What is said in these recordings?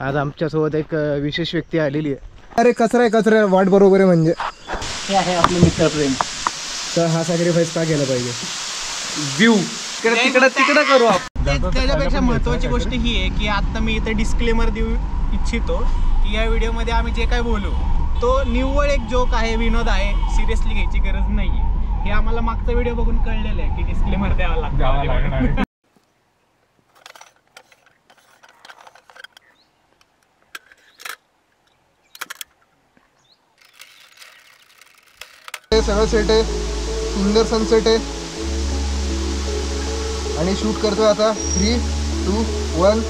आज आमच्यासोबत एक विशेष व्यक्ती आलेली आहे. अरे कचरा आहे, कचरा वाट बरोबर आहे. म्हणजे हे आहे आपलं मित्रप्रेम. तर हा सॅक्रिफाईस का केला पाहिजे? व्ह्यू तिकडं करू आपण. त्याच्यापेक्षा महत्त्वाची गोष्ट ही आहे की आता मी इथे डिस्क्लेमर देऊ इच्छितो की या व्हिडिओमध्ये आम्ही जे काय बोलू तो निव्वळ एक जोक आहे, विनोद आहे, सिरियसली घ्यायची गरज नाही आहे. हे आम्हाला मागचा व्हिडिओ बघून कळलेलं आहे की डिस्क्लेमर द्यावा लागतं. सगळं सेट आहे, सुंदर सनसेट आहे आणि शूट करतोय आता. 3, 2, 1.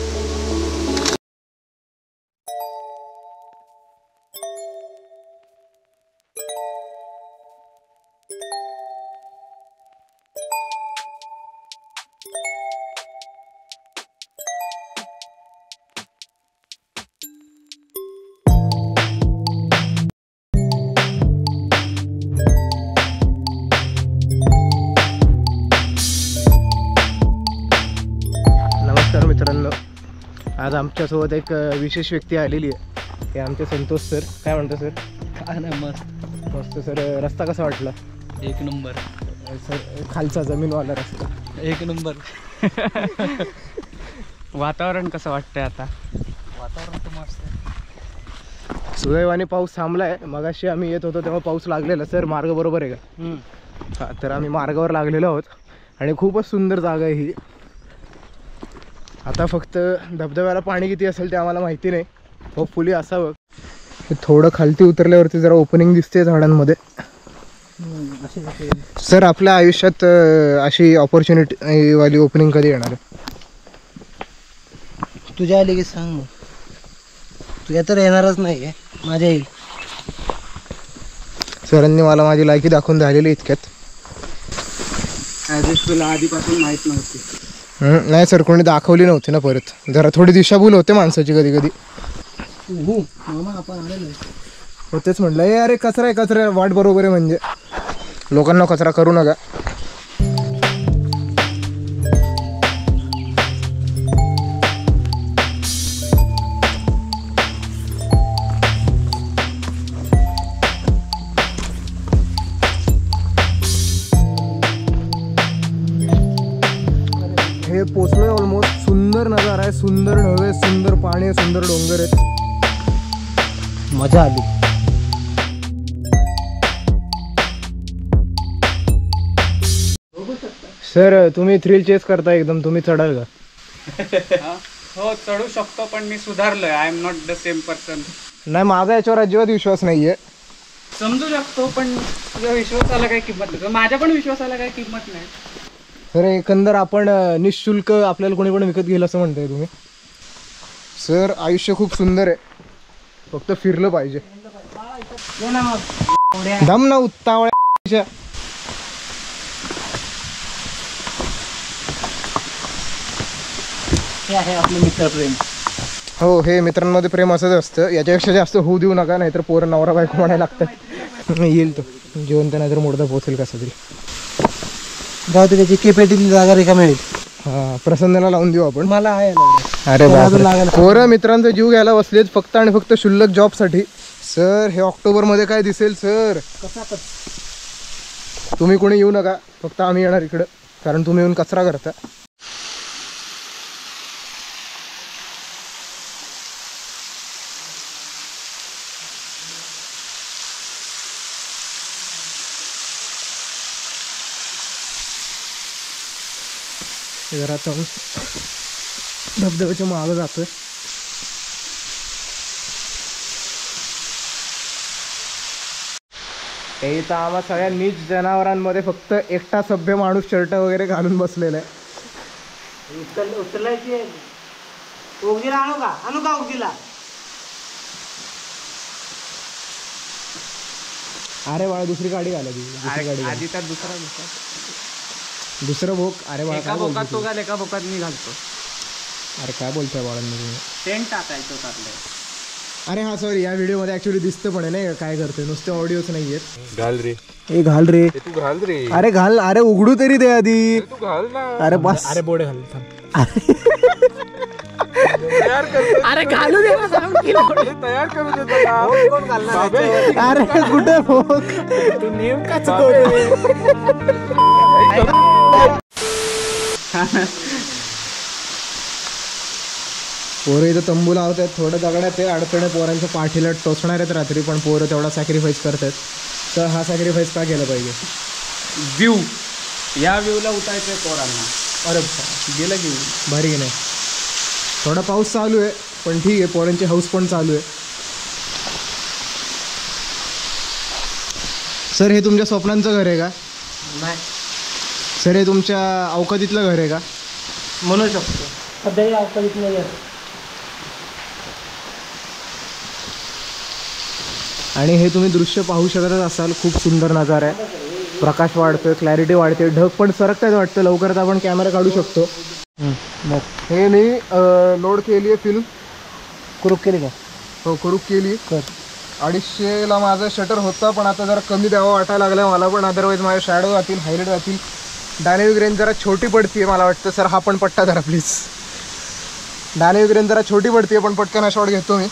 नमस्कार मित्रांनो, आज आमच्यासोबत एक विशेष व्यक्ती आलेली आहे. हे आमचे संतोष सर. काय म्हणतो सर? काय नाही, मस्त मस्त सर. रस्ता कसा वाटला? एक नंबर सर. खालचा जमीनवाला रस्ता एक नंबर. वातावरण कसं वाटतंय आता? वातावरण तर मस्त आहे. सुदैवाने पाऊस थांबला आहे. मगाशी आम्ही येत होतो तेव्हा पाऊस लागलेला. सर मार्ग बरोबर आहे का? हां, तर आम्ही मार्गावर लागलेलो आहोत आणि खूपच सुंदर जागा आहे ही. आता फक्त धबधब्याला पाणी किती असेल ते आम्हाला माहिती नाही, होपफुली असावं. हे थोडं खालती उतरल्यावरती जरा ओपनिंग दिसते झाडांमध्ये. सर आपल्या आयुष्यात अशी ऑपॉर्च्युनिटी वाली ओपनिंग कधी येणार आहे? तुझ्या आली की सांग. मग तुझ्या तर येणारच नाही आहे, माझ्या येईल. सरांनी मला माझी लायकी दाखवून झालेली इतक्यात. तुला आधीपासून माहीत नव्हती? नाही सर, कोणी दाखवली नव्हती ना. परत जरा थोडी दिशाभूल होते माणसाची कधी कधी. आपण आलेलो हो, तेच म्हटलं. हे अरे कचरा आहे, कचरा वाट बरोबर आहे. म्हणजे लोकांना कचरा करू नका. हे पोचलोय ऑलमोस्ट. सुंदर नजारा आहे, सुंदर ढवे, सुंदर पाणी, सुंदर डोंगर आहेत. मजा आली. सर तुम्ही थ्रिल चेस करता एकदम. तुम्ही चढाल का? हो, चढू शकतो, पण मी सुधारलोय. I am not the same person. नाही, माझा याच्यावर अजिबात विश्वास नाहीये. समजू शकतो, पण तुझ्या विश्वासाला काही किंमत नाही. माझ्या पण विश्वासाला काही किंमत नाही. सर एकंदर आपण निशुल्क आपल्याला कोणी पण विकत घेईल असं म्हणताय तुम्ही? सर आयुष्य खूप सुंदर आहे, फक्त फिरलं पाहिजे. दम ना उत्तावळ्या. हे आहे आपलं मित्रप्रेम. हो, हे मित्रांमध्ये प्रेम असंच असतं. याच्यापेक्षा जास्त होऊ देऊ नका, नाहीतर पोरं नवरा बायको म्हणायला लागतात. येईल तो जेवण, तर नाहीतर मोडदा पोहोचेल कसा तरी. जाऊ दे, त्याची केपेटीतली जागा रिकामी मिळेल. हां, प्रसन्नाला लावून देऊ आपण. मला आहे. अरे बापरे, पोरं मित्रांचा जीव घ्यायला बसलेत फक्त आणि फक्त शुल्लक जॉबसाठी. सर हे ऑक्टोबरमध्ये काय दिसेल सर? तुम्ही कोणी येऊ नका, फक्त आम्ही येणार इकडं, कारण तुम्ही येऊन कचरा करता. जरा जाऊन धबधब्याच्या मागं जातोय. इथं आम्हा सगळ्या नीच जनावरांमध्ये फक्त एकटा सभ्य माणूस शर्ट वगैरे घालून बसलेला आहे. उचलायची ओगीला आणू का ओगीला? अरे बाळा, दुसरी गाडी घालायची. दुसरी गाडी आधी तर दुसरं भोक. अरे बाळा, एका भोकात तो घाल, एका भोकात मी घालतो. अरे काय बोलतोय बाळांनी तुम्ही? टेंट टाकायचं आपलं. अरे हा सॉरी, या व्हिडिओ मध्ये ऍक्च्युअली दिसतं पण नाही काय करतोय, नुसते ऑडिओच नाहीयेत. घाल रे. ए घाल रे. तू घाल रे. अरे घाल. अरे उघडू तरी दे आधी. तू घाल ना. अरे बस. अरे बोर्ड घाल. अरे घालू दे ना, सांग की लोड. तयार करू देतो ना. कोण घालणार अरे कुठे भोग तू नेमकाच पोरं इथं तंबू लावत आहेत, थोडं दगडात आहे, अडचणे पोरांच्या पाठीला टोचणार आहेत रात्री, पण पोरं तेवढा सॅक्रिफाईस करतात. तर हा सॅक्रिफाईस का केलं पाहिजे? व्ह्यू, या व्ह्यूला उठायचंय पोरांना. अरे गेलं की भारी की नाही. थोडा पाऊस चालू आहे पण ठीक आहे, पोरांची हाऊस पण चालू आहे. सर हे तुमच्या स्वप्नांचं घर आहे का? नाही सर हे तुमच्या अवकातीतलं घर आहे का? म्हणू शकतो. सध्या अवकाळीत नाही आहे. आणि हे तुम्ही दृश्य पाहू शकतच असाल, खूप सुंदर नजारा आहे. प्रकाश वाढतोय, क्लॅरिटी वाढते, ढग पण सरकतायत वाटतं. लवकरच आपण कॅमेरा काढू शकतो. हे मी लोड केली आहे फिल्म. कुरूप केली का? हो करू केली. 250ला माझा शटर होता, पण आता जरा कमी द्यावा वाटायला लागला मला पण. अदरवाईज माझे शॅडो जातील, हायलाईट जातील. डायनेमिक रेंज जरा छोटी पडते मला वाटतं. सर हा पण पट्टा जरा प्लीज. डायनेमिक रेंज जरा छोटी पडते, पण पटकन शॉट घेतो मी.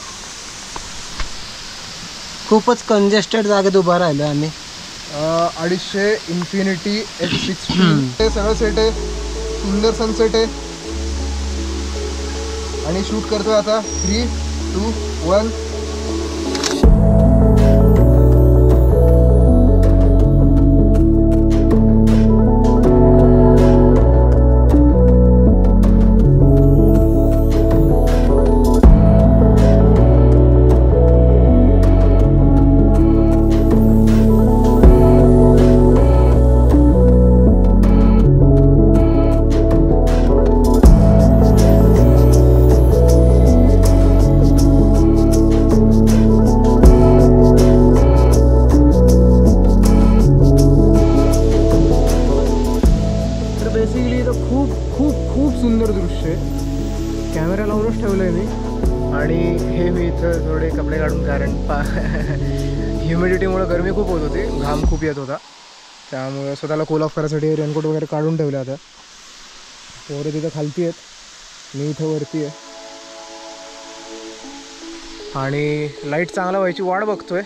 खूपच कंजेस्टेड जागेत उभा राहिलो आम्ही. 250 इन्फिनिटी F60 ते सगळं सेट आहे. सुंदर सनसेट आहे आणि शूट करतोय आता. 3, 2, 1. खूप सुंदर दृश्य आहे. कॅमेरा लावूनच ठेवलं आहे मी. आणि हे मी इथं थोडे कपडे काढून, कारण ह्युमिडिटीमुळे गरमी खूप होत होती, घाम खूप येत होता, त्यामुळे स्वतःला कूल ऑफ करायसाठी रेनकोट वगैरे काढून ठेवले. आता पोरं तिथं खालती आहेत, मी इथं वरती आहे. आणि लाईट चांगला व्हायची वाट बघतोय.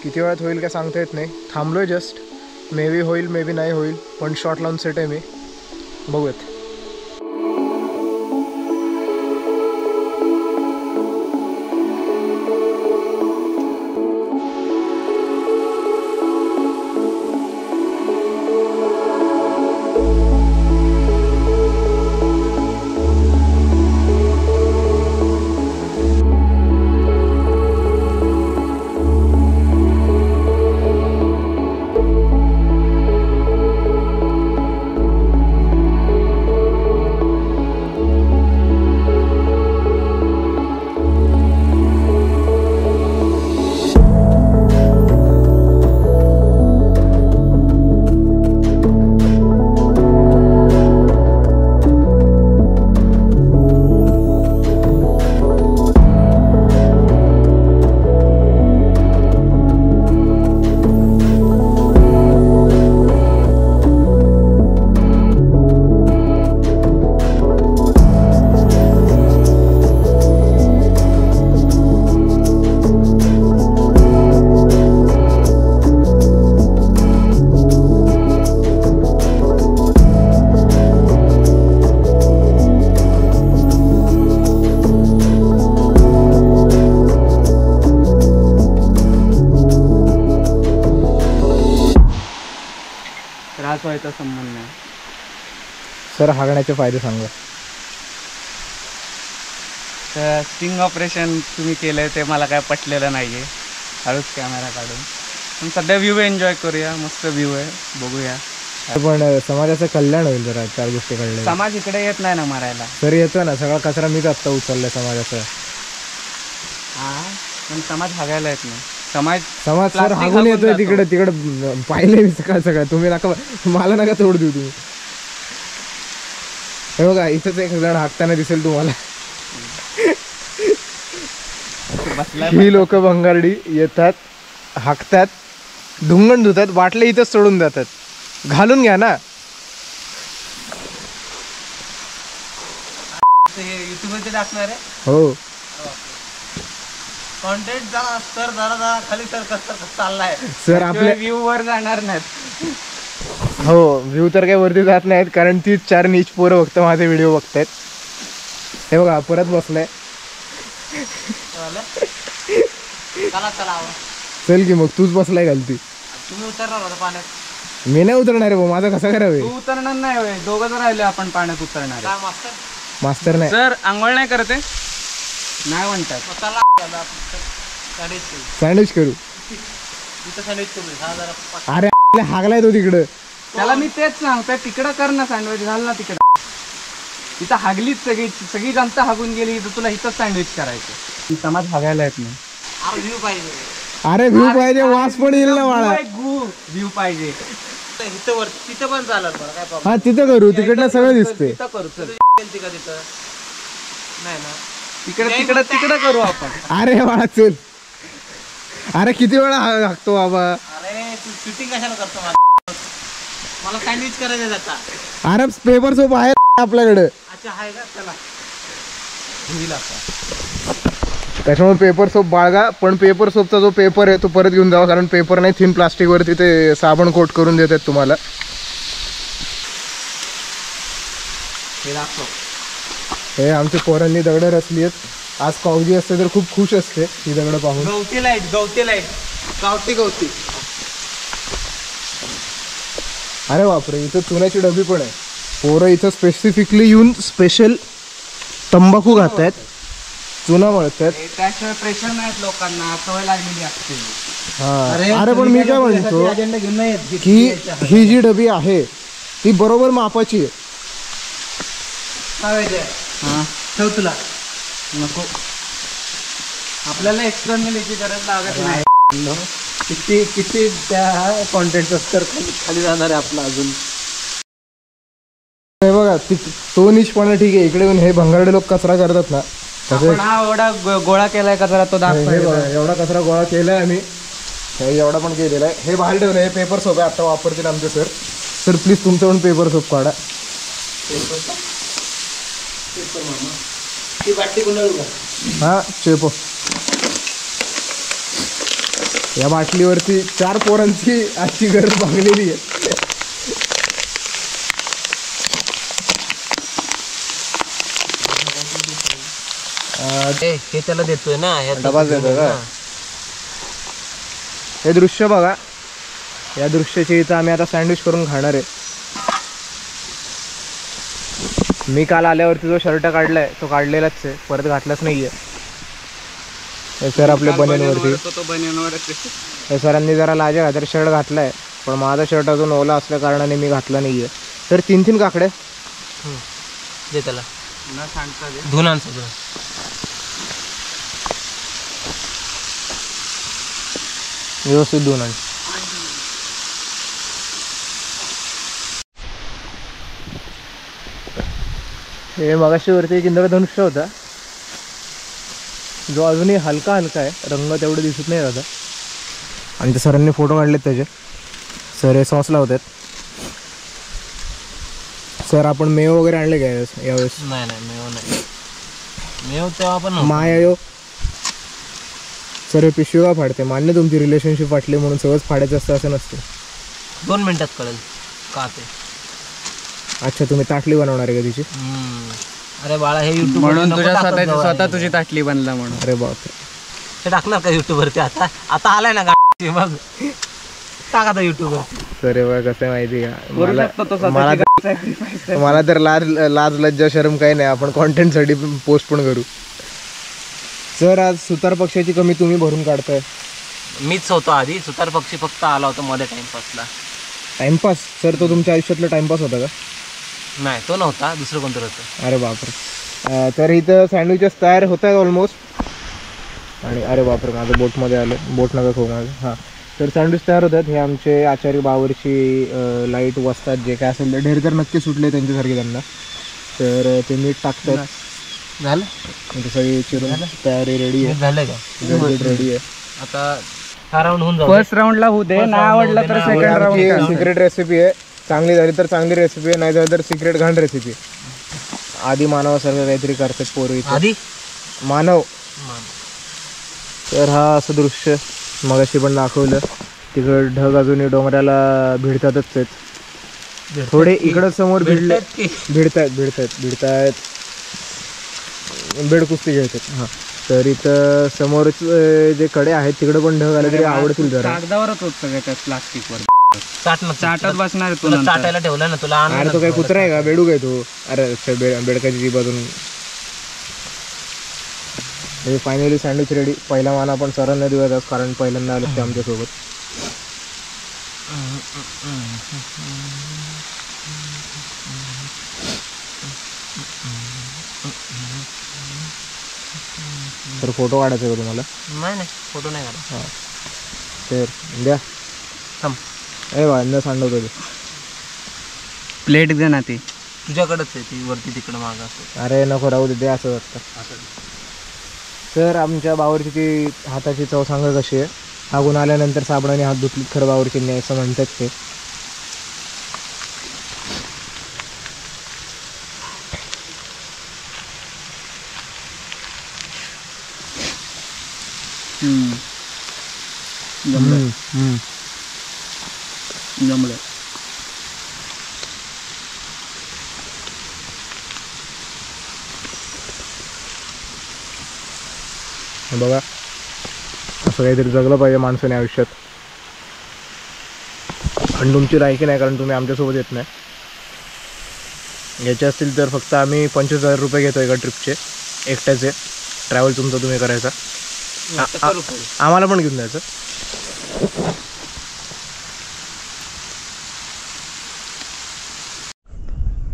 किती वेळात होईल काय सांगता येत नाही. थांबलोय जस्ट. मे बी होईल, मे बी नाही होईल, पण शॉट लावून सेट आहे मी. बघूयात. त्रास व्हायचा संबंध नाही. सर हागण्याचे फायदे सांगा. तर स्टिंग ऑपरेशन तुम्ही केलं आहे ते मला काय पटलेलं नाही आहे. हळूच कॅमेरा काढून पण सध्या व्ह्यू एन्जॉय करूया. मस्त व्ह्यू आहे, बघूया. पण समाजाचं कल्याण होईल जरा 4 गोष्टी कळल्या. समाज इकडे येत नाही ना मारायला. सर येतो ना, सगळा कचरा मीच आत्ता उचललाय समाजाचा. हां, पण समाज हागायला येत नाही. समाज सर Plastic हागून हागून येतोय जातो. तिकडे पाहिले मी सकाळ. तुम्ही नका, मला नका तोड देऊ तुम्ही. हे बघा इथंच एक जण हाकताना दिसेल तुम्हाला. बसलाय. ही लोक भंगारडी येतात, हाकतात, ढुंगण धुतात, बाटले इथंच सोडून जातात. घालून घ्या ना. हे युट्यूबमध्ये टाकणार आहे. हो कॉन्टेंट सर जरा खाली सर कसं चाललाय. सर आपल्या व्ह्यू वर जाणार नाहीत. हो व्ह्यू तर काही वरती जात नाहीत कारण ती 4 नीच पोरं फक्त माझे व्हिडिओ बघतायत. हे बघा परत बसलाय. चला चला चल की मग तूच बसलाय घालती. तुम्ही उतरणार होता पाण्यात. मी नाही उतरणार आहे भाऊ, माझा कसा करावे. तू उतरणार नाही होय, दोघंच राहिले आपण पाण्यात उतरणार. काय मास्तर मास्तर नाही सर आंघोळ नाही करते नाही म्हणतात. चला सँडविच करू. इथं सँडविच करू. हा जरा अरे हागलाय तो तिकडं. त्याला मी तेच सांगतोय तिकडं कर ना सँडविच, घाल ना तिकडं. इथं हागलीच सगळी जनता हागून गेली तर तुला इथं सँडविच करायचं. समाज हागायला येत नाही. व्ह्यू पाहिजे. अरे व्ह्यू पाहिजे, वास पण येईल ना वाळा. व्ह्यू पाहिजे. इथं वर तिथं पण चालत बरं काय प्रॉब्लेम हा तिथं करू, तिकडनं सगळं दिसते. तिथं करू चल. का तिथं नाही ना. तिकडं करू आपण. अरे वाळा चल. अरे किती वेळा हागतो बाबा. अरे तू शूटिंग कशाला करतो मला सँडविच करायचं आता. अरे पेपर सोप आहे आपल्याकडे. अच्छा आहे का. चला होईल आता. त्याच्यामुळे पेपर सोप बाळगा, पण पेपर सोपचा जो पेपर आहे तो परत घेऊन जावा कारण पेपर नाही थिन प्लास्टिकवरती ते साबण कोट करून देतात तुम्हाला. हे दाखव. हे आमच्या पोरांनी दगडं रचली आहेत. आज कावजी असते तर खूप खुश असते ही दगडं पाहून. गवती लाईट गवती. अरे बापरे इथं चुन्याची डबी पण आहे. पोरं इथं स्पेसिफिकली येऊन स्पेशल तंबाखू खात आहेत, चुना मळतात. त्याशिवाय प्रेशर नाहीत लोकांना, सवय लागलेली असते. हा अरे पण मी काय म्हणतो अजेंडा घेऊन नाही येत. की ही जी डबी आहे ती बरोबर मापाची आहे. हा ठेव तुला. नको, आपल्याला एक्सटर्नल याची गरज लागत नाही. किती त्या कॉन्टेंट तर खाली जाणार आहे आपला अजून. हे बघा तो निष्पणा ठीक आहे. इकडे येऊन हे भंगारडे लोक कचरा करतात ना, तसे आपण हा एवढा गोळा केलाय कचरा तो हे दाखवायचा. बघा एवढा कचरा गोळा केलाय आम्ही. हे एवढा पण केलेला आहे. हे बाहेर ठेवलं. हे पेपर सोप आहे, आता वापरतील आमचे सर. सर प्लीज तुमचं पण पेपर सोप काढा. ती बाटली कुणाला का. हा चेपो. या बाटलीवरती 4 पोरांची आजची गरज भागलेली आहे. हे त्याला देतोय ना. डबाच देतो का. हे दृश्य बघा. या दृश्याची इथं आम्ही आता सँडविच करून खाणार आहे. मी काल आल्यावरती जो शर्ट काढलाय तो काढलेलाच आहे, परत घातलाच नाहीये. हे सर आपल्या बनियनवरती. तो बनियनवरच. हे सरांनी जरा लाजा घातर शर्ट घातलाय, पण माझा शर्ट अजून ओला असल्या कारणाने मी घातला नाहीये. तर 3 काकडे दे त्याला. न सांगता दे. धुवून आण सगळं. व्यवस्थित धुवून आण. हे मगाशी वरती एक इंद्रधनुष्य होता जो अजूनही हलका आहे. रंग तेवढे दिसत नाही आता. आणि त्या सरांनी फोटो काढलेत त्याचे. सर हे सॉस लावतात. सर आपण मेव वगैरे आणले काय यावेळेस. नाही मेव नाही. मेव तेव्हा पण मायायो. सर हे पिशवी का फाडते. मान्य तुमची रिलेशनशिप वाटली म्हणून सगळंच फाडायचं असतं असं नसतं. 2 मिनिटात कळेल का ते. अच्छा तुम्ही ताटली बनवणार आहे का तिची. अरे बाळा हे युट्यूब म्हणून तुझ्या स्वतः तुझी ताटली बनला म्हणून. अरे बापरे. हे टाकणार का युट्यूब वरती. आता आलाय ना गाडी मग टाक आता युट्यूब वर. सर हे बघा कसं आहे माहिती का. मला मला तर लाज लज्जा शरम काही नाही. आपण कॉन्टेंटसाठी पोस्ट पण करू. सर आज सुतार पक्षाची कमी तुम्ही भरून काढताय. मीच होतो आधी. सुतार पक्षी फक्त आला होता मध्ये टाइमपासला. टाइमपास. सर तो तुमच्या आयुष्यातला टाइमपास होता का. नाही तो नव्हता, दुसरं कोणतं होतं. अरे बापरे. तर इथं सँडविचेस तयार होत आहेत ऑलमोस्ट. आणि अरे बापरे माझं बोटमध्ये आलं. बोट नका खाऊ माझं. हां तर सँडविच तयार होतात. हे आमचे आचार्य बावरची लाईट वसतात जे काय असेल ते ढेर तर नक्की सुटले त्यांच्यासारखे त्यांना. तर ते मीठ टाकतात. झालं म्हणजे सगळी चिरून तयारी रेडी आहे. झालं का रेडी आहे. आता हा राऊंड होऊन जाऊ. फर्स्ट राऊंडला होऊ दे. नाही आवडला तर सेकंड राऊंड. सिक्रेट रेसिपी आहे. चांगली झाली तर चांगली रेसिपी आहे, नाही झाली तर सिक्रेट घाण रेसिपी. आधी मानवासारखं काहीतरी करतात पोरं इथे. आधी मानव. तर हा असं दृश्य मगाशी पण दाखवलं. तिकडे ढग अजूनही डोंगराला भिडतातच आहेत. थोडे इकडं समोर भिडतायत बेड कुस्ती खेळतात. हां, तर इथं समोरच जे कडे आहेत तिकडे पण ढग आले तरी आवडतील जरा. कागदावरच होत सगळं त्या प्लास्टिकवर चाटत बसणार तू चाटायला ठेवलं ना तुला. अरे तो काही कुत्रा आहे का? बेडूक आहे तो. अरे बेडकाची जी बाजून. Finally sandwich ready. पहिला मान आपण सरांना देऊयात कारण पहिल्यांदा आलं ते आमच्यासोबत. तर फोटो काढायचा आहे का तुम्हाला? नाही फोटो नाही काढा. हां, तर द्या. थांब. वांदा सांडवतो ते. प्लेट दे ना ती. तुझ्याकडंच आहे ती वरती तिकडं मागं असं. अरे नको राहू दे असं वाटतं. सर आमच्या बावरची ती हाताची चव सांगा कशी आहे. हागून आल्यानंतर साबणाने हात धुतलीत खरं बावरची नाही असं म्हणतात ते. जमलं. बघा असं काहीतरी जगलं पाहिजे माणसाने आयुष्यात. पण तुमची लायकी नाही कारण तुम्ही आमच्यासोबत येत नाही. याचे असतील तर फक्त आम्ही 25,000 रुपये घेतो एका ट्रिपचे एकट्याचे. ट्रॅव्हल तुमचं तुम्ही करायचा. आम्हाला पण घेऊन जायचं.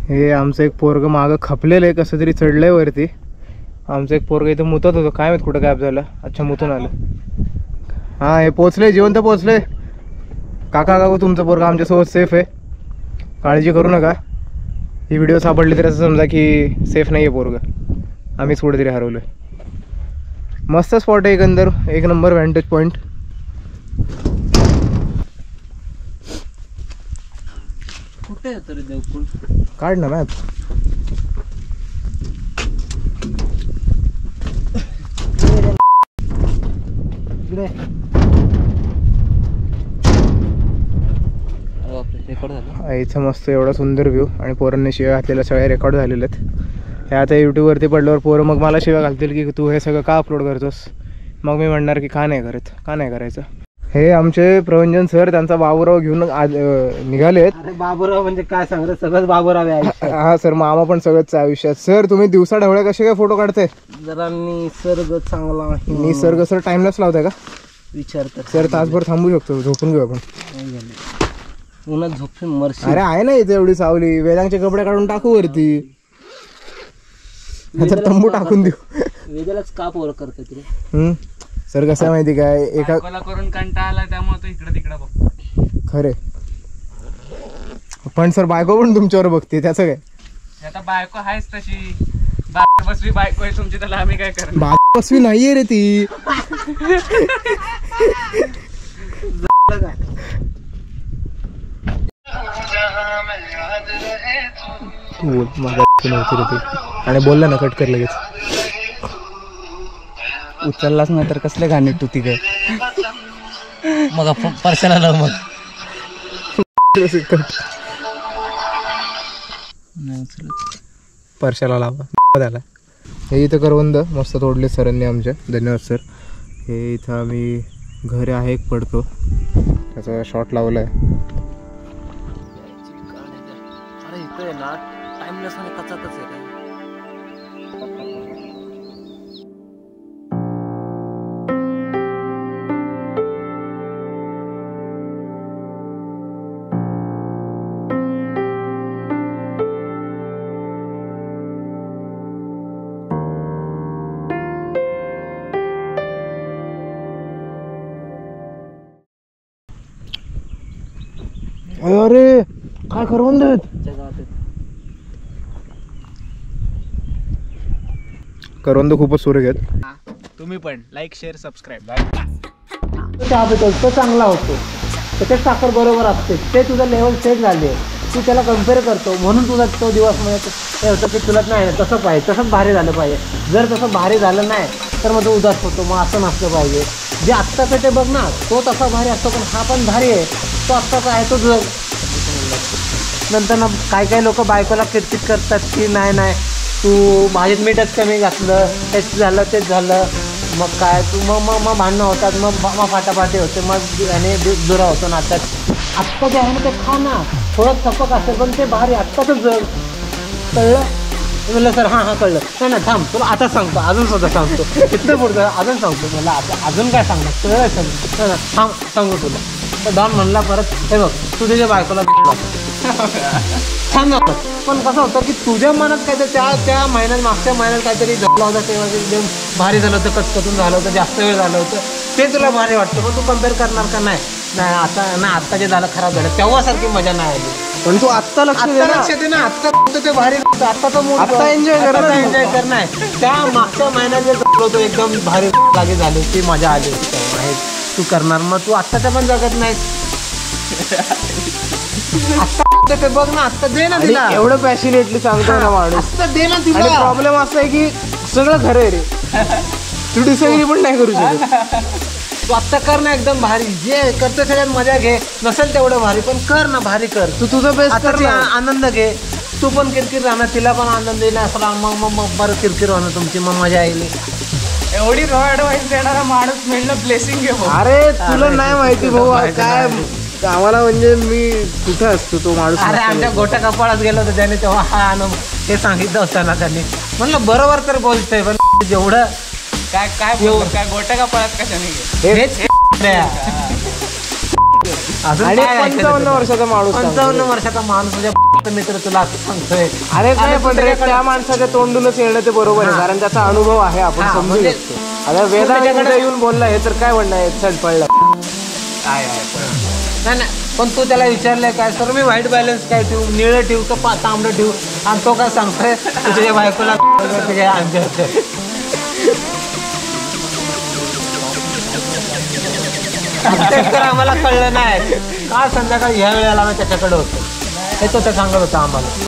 हे आमचं एक पोरगं मागं खपलेलं आहे कसं तरी चढलंय वरती. आमचं एक पोरगं इथं मुतत होतं काय माहित कुठं गायब झालं. अच्छा मुतून आलं. हां हे पोचले जिवंत पोचले. काका तुमचं पोरगं आमच्यासोबत सेफ आहे. काळजी करू नका. ही व्हिडिओ सापडली तरी असं समजा की सेफ नाही आहे पोरगं. आम्हीच कुठेतरी हरवलो आहे. मस्त स्पॉट आहे एकंदर. एक नंबर व्हॅन्टेज पॉईंट. कुठे आहे तरी देवकुंड? काढ ना मॅप. रेकॉर्ड झालं. इथं मस्त एवढा सुंदर व्ह्यू आणि पोरांनी शिव्या घातलेल्या सगळ्या रेकॉर्ड झालेल्या आहेत. हे आता यूट्यूबवरती पडल्यावर पोरं मग मला शिव्या घालतील की तू हे सगळं का अपलोड करतोस. मग मी म्हणणार की का नाही करायचं. हे आमचे प्रवंजन सर त्यांचा बाबूराव घेऊन निघालेत. अरे बाबूराव म्हणजे काय सांग सगळंच बाबूराव आहे. हा सर मामा पण सगळंच आयुष्यात. सर तुम्ही दिवसा ढवळ्या कसे काय फोटो काढताय? जरा निसर्ग चांगला. निसर्ग सर टाइमलेस लावताय का? विचार कर सर तासभर थांबू शकतो. झोपून घेऊ आपण. उन्हात झोपून मरशी. अरे आहे ना इथे एवढी सावली. वेदांचे कपडे काढून टाकू वरती. तंबू टाकून देऊ. वेदालाच का पोर करते तुला? सर कसं आहे माहिती काय एका करून कंटाळा आला त्यामुळे तो इकडे तिकडे बघतो. खरे पण सर बायको पण तुमच्यावर बघते त्याचं काय? आता बायको आहेच तशी. बसवी बायको आहे तुमची. त्याला आम्ही काय करणार? बायको बसवी नाहीये रे ती. बोल नव्हती रे ती. आणि बोलला ना कट कर लगेच. उचललाच नाही तर कसले गाणे तू तिघ. मग पर्सनल मग परशाला लावा झाला. हे इथं करवंद मस्त तोडले सरांनी आमच्या. धन्यवाद सर. हे इथं आम्ही घर आहे एक पडतो त्याचा शॉट लावला आहे. अरे इथे ना टाइमलेस आणि कचाकच आहे. अरे काय करवंद आहेत. करवंद खूपच सुरेख आहेत. तुम्ही पण लाईक शेअर सबस्क्राईब. चहा पितो तो चांगला होतो. त्याच्यात साखर बरोबर असते. ते तुझं लेवल सेट झाले. तू त्याला कम्पेअर करतो म्हणून तुझा तो दिवस म्हणजे हे होतं की तुला नाही तसं पाहिजे, तसंच भारी झालं पाहिजे. जर तसं भारी झालं नाही तर मग तो उदास होतो. मग असं नसलं पाहिजे. जे आत्ताचं ते बघ ना, तो तसा भारी असतो पण हा पण भारी आहे. तो आत्ताचा आहे तो जग. नंतर ना काही लोक बायकोला किरकिट करतात की नाही तू भाजीत मीठच कमी घातलं, तेच झालं. मग काय तू मग भांडणं होतात, मग फाटाफाटी होते, मग आणि दुरा होतो नात्यात. आत्ता जे आहे ना ते खा ना, थोडं थपक असेल पण ते भारी आत्ताचं जग. कळलं? म्हणलं सर हां कळलं. नाही ना थांब, तुला आता सांगतो, अजून सुद्धा सांगतो, इथलं पुढचं अजून सांगतो. मला अजून काय सांगणार कळलं सांगतो. थांब सांगू तुला. तर डॉन म्हणला परत, हे बघ तू तुझ्या बायकोला छान झालं. पण कसं होतं की तुझ्या मनात काहीतरी त्या महिन्यात मागच्या महिन्यात काहीतरी झालं होतं, तेव्हा एकदम भारी झालं होतं, कचकचून झालं होतं, जास्त वेळ झालं होतं, ते तुला भारी वाटतं. पण तू कम्पेअर करणार का? नाही आता जे झालं खराब झालं तेव्हासारखी मजा नाही आली. पण तू आत्ता लक्ष दे ना. आत्ता ते भारी नव्हतं, आत्ताचा मूड आता एन्जॉय करणार. त्या मागच्या महिन्यात जे जगलो होतो एकदम भारी जागी झाली, ती मजा आली होती. तू करणार मग तू आत्ताच्या पण जगत नाहीस. आत्ता ते बघ ना, आत्ता दे ना तिला. एवढं पॅशनेटली सांगतो ना माणूस. आत्ता दे ना तिला. आणि प्रॉब्लेम असा आहे की सगळं खरं आहे रे. तू डिसाईड पण नाही करू शकत. तू आत्ता कर ना एकदम भारी. जे करतो सगळ्यात मजा घे. नसेल तेवढं भारी पण कर ना, भारी कर. तू तुझं बेस्ट कर ना. आनंद घे. तू पण किरकिर राहणार, तिला पण आनंद येईल असला. मग बरं किरकिर होणार तुमची, मग मजा येईल. एवढी रॉ ॲडवाईस देणारा माणूस मिळणं ब्लेसिंग आहे भाऊ. अरे तुला नाही माहिती भाऊ काय आम्हाला, म्हणजे मी कुठं असतो तो माणूस. अरे आमच्या गोट्या कपाळात गेलो होतं त्याने, तेव्हा हा ते सांगितलं होतं ना त्यांनी. म्हणलं बरोबर तर बोलतोय, पण जेवढं काय बोलतो, काय गोट्या का पळत कशाने हेच अजून आणि 55 वर्षाचा माणूस 55 वर्षाचा माणूस तुझ्या मित्र तुला असं सांगतोय. अरे नाही पण रे, त्या माणसाच्या तोंडूनच येणं ते बरोबर आहे, कारण त्याचा अनुभव आहे, आपण समजू म्हणजे शकतो. आता वेदांत येऊन बोलला हे तर काय म्हणणं चढ पडलं. नाही पण तू त्याला विचारलंय काय, सर मी व्हाईट बॅलन्स काय ठेवू, निळं ठेवू का तांबडं ठेवू, आणि तो काय सांगतोय तुझ्या बायकोला तुझ्या आम्हाला कळलं नाही का संध्याकाळी ह्या वेळेला आम्ही त्याच्याकडे होतो, हे तो सांगत होता आम्हाला.